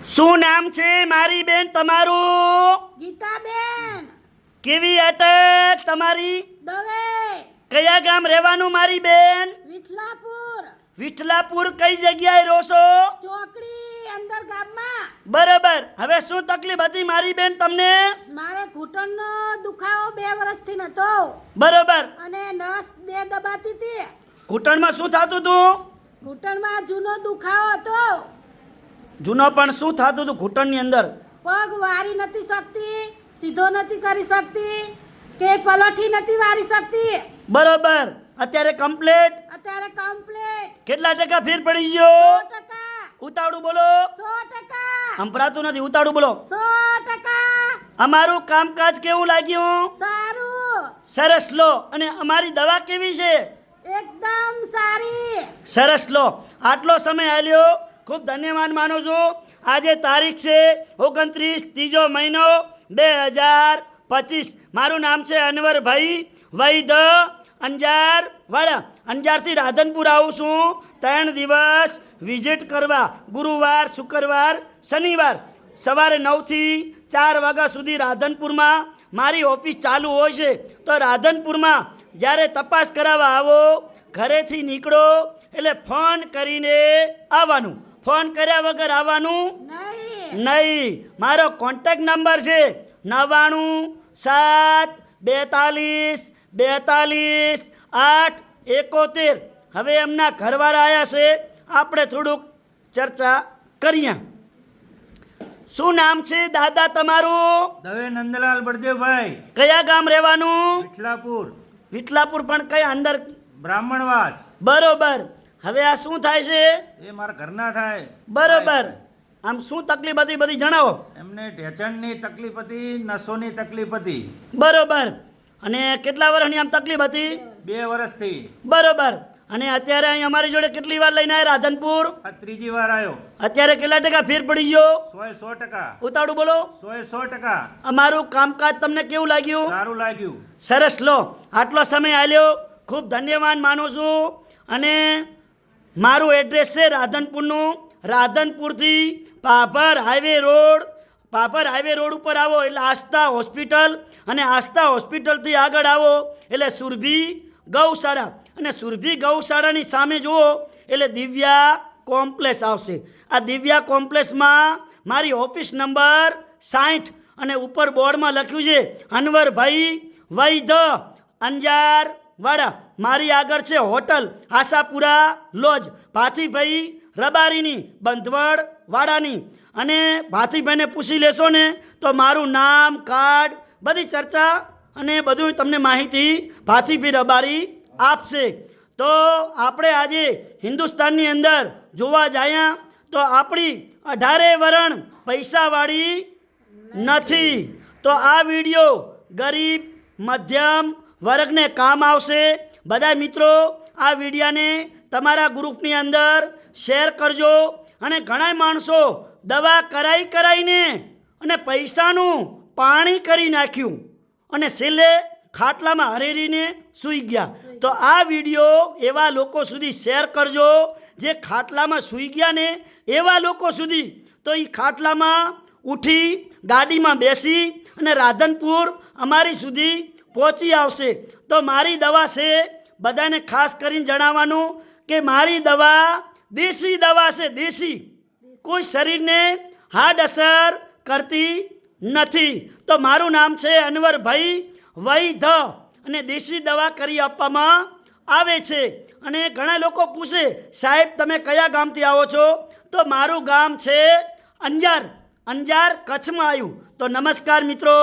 શું નામ છે મારી બેન તમારું? ગીતાબેન કેવી અટક તમારી? દવે કયા ગામ રહેવાનું મારી બેન? વિઠલાપુર વિઠલાપુર કઈ જગ્યાએ રહો છો? ચોકડી અંદર ગામમાં. બરાબર. હવે શું તકલીફ હતી મારી બેન તમને? મારે ઘૂંટણનો દુખાવો 2 વર્ષથી નતો બરાબર. અને નસ 2 દબાતી હતી. ઘૂંટણમાં શું થતું હતું? ઘૂંટણમાં જૂનો દુખાવો હતો. જૂનો પણ શું થતું હતું ઘૂંટણની અંદર? પગ વારી નથી શકતી, સીધો નથી કરી શકતી કે પલોઠી નથી વારી શકતી. બરાબર. અત્યારે કમ્પ્લીટ? અત્યારે કમ્પ્લીટ કેટલા ટકા ફેર પડી ગયો? 100%. ઉતાવળું બોલો. 100%. સંભળાતું નથી, ઉતાવળું બોલો. 100%. અમારું કામકાજ કેવું લાગ્યું? સારું. સરસ લો. અને અમારી દવા કેવી છે? એકદમ સારી. સરસ લો. આટલો સમય આલ્યો, ખૂબ ધન્યવાદ માનું છું. આજે તારીખ છે 29 ત્રીજો મહિનો 2025. મારું નામ છે અનવરભાઈ વૈદ, અંજાર વાળા. અંજારથી રાધનપુર આવું છું 3 દિવસ વિઝિટ કરવા. ગુરુવાર, શુક્રવાર, શનિવાર સવારે 9 થી 4 વાગ્યા સુધી રાધનપુરમાં મારી ઓફિસ ચાલુ હોય છે. તો રાધનપુરમાં જ્યારે તપાસ કરાવવા આવો, ઘરેથી નીકળો એટલે ફોન કરીને આવવાનું. ફોન કર્યા વગર આવવાનું નહીં. મારો કોન્ટેક્ટ નંબર છે 99 7 42 42 8 71. હવે એમના ઘરવાળા આવ્યા છે, આપણે થોડુંક ચર્ચા કરીએ. શું નામ છે દાદા તમારું? દવે નંદલાલ બળદેવભાઈ. કયા ગામ રહેવાનું? વિઠલાપુર, વિઠલાપુર પણ કયા અંદર? બ્રાહ્મણવાસ. બરોબર. હવે આ શું થાય છે? એ મારા ઘરના થાય. બરોબર. આમ શું તકલીફ હતી બધી જણાવો. એમને ઢેચણની તકલીફ હતી, નસોની તકલીફ હતી. બરોબર. અને કેટલા વર્ષની આમ તકલીફ હતી? 2 વર્ષથી. બરોબર. અને અત્યારે અહીં અમારી જોડે કેટલી વાર લઈને આવ્યા રાધનપુર? આ 3જી વાર આવ્યો. અત્યારે કેટલા ટકા ફેર પડી ગયો? 100%. ઉતાવળું બોલો. 100%. અમારું કામકાજ તમને કેવું લાગ્યું? સારું લાગ્યું. સરસ લો. આટલો સમય આલ્યો, ખૂબ ધન્યવાદ માનું છું. અને મારું એડ્રેસ છે રાધનપુરનું. રાધનપુરથી પાભર હાઈવે રોડ ઉપર આવો એટલે આસ્થા હોસ્પિટલ, અને આસ્થા હોસ્પિટલથી આગળ આવો એટલે સુરભી ગૌશાળા, અને સુરભી ગૌશાળાની સામે જુઓ એટલે દિવ્યા કોમ્પ્લેક્સ આવશે. આ દિવ્યા કોમ્પ્લેક્સમાં મારી ઓફિસ નંબર 60 અને ઉપર બોર્ડમાં લખ્યું છે અનવરભાઈ વૈદ, અંજાર વાડા. મારી આગળ છે હોટલ આશાપુરા લોજ, ભાથીભાઈ રબારીની, બંધવડ વાડાની. અને ભાથીભાઈને પૂછી લેશો ને તો મારું નામ, કાર્ડ, બધી ચર્ચા અને બધું તમને માહિતી ભાથીભાઈ રબારી આપશે. તો આપણે આજે હિન્દુસ્તાનની અંદર જોવા જાય તો આપણી 18 વરણ પૈસાવાળી નથી. તો આ વિડીયો ગરીબ મધ્યમ વર્ગને કામ આવશે. બધા મિત્રો આ વિડીયાને તમારા ગ્રુપની અંદર શેર કરજો. અને ઘણા માણસો દવા કરાવીને અને પૈસાનું પાણી કરી નાખ્યું અને છેલ્લે ખાટલામાં હરેરીને સૂઈ ગયા. તો આ વિડીયો એવા લોકો સુધી શેર કરજો જે ખાટલામાં સૂઈ ગયા ને એવા લોકો સુધી. તો એ ખાટલામાં ઉઠી ગાડીમાં બેસી અને રાધનપુર અમારી સુધી પહોંચી આવશે. તો મારી દવા છે, બધાને ખાસ કરીને જણાવવાનું કે મારી દવા દેશી દવા છે, દેશી. કોઈ શરીરને હાર્ડ અસર કરતી નથી. તો મારું નામ છે અનવરભાઈ વૈદ અને દેશી દવા કરી આપવામાં આવે છે. અને ઘણા લોકો પૂછે સાહેબ તમે કયા ગામથી આવો છો? તો મારું ગામ છે અંજાર. અંજાર કચ્છમાં આવ્યું. તો નમસ્કાર મિત્રો.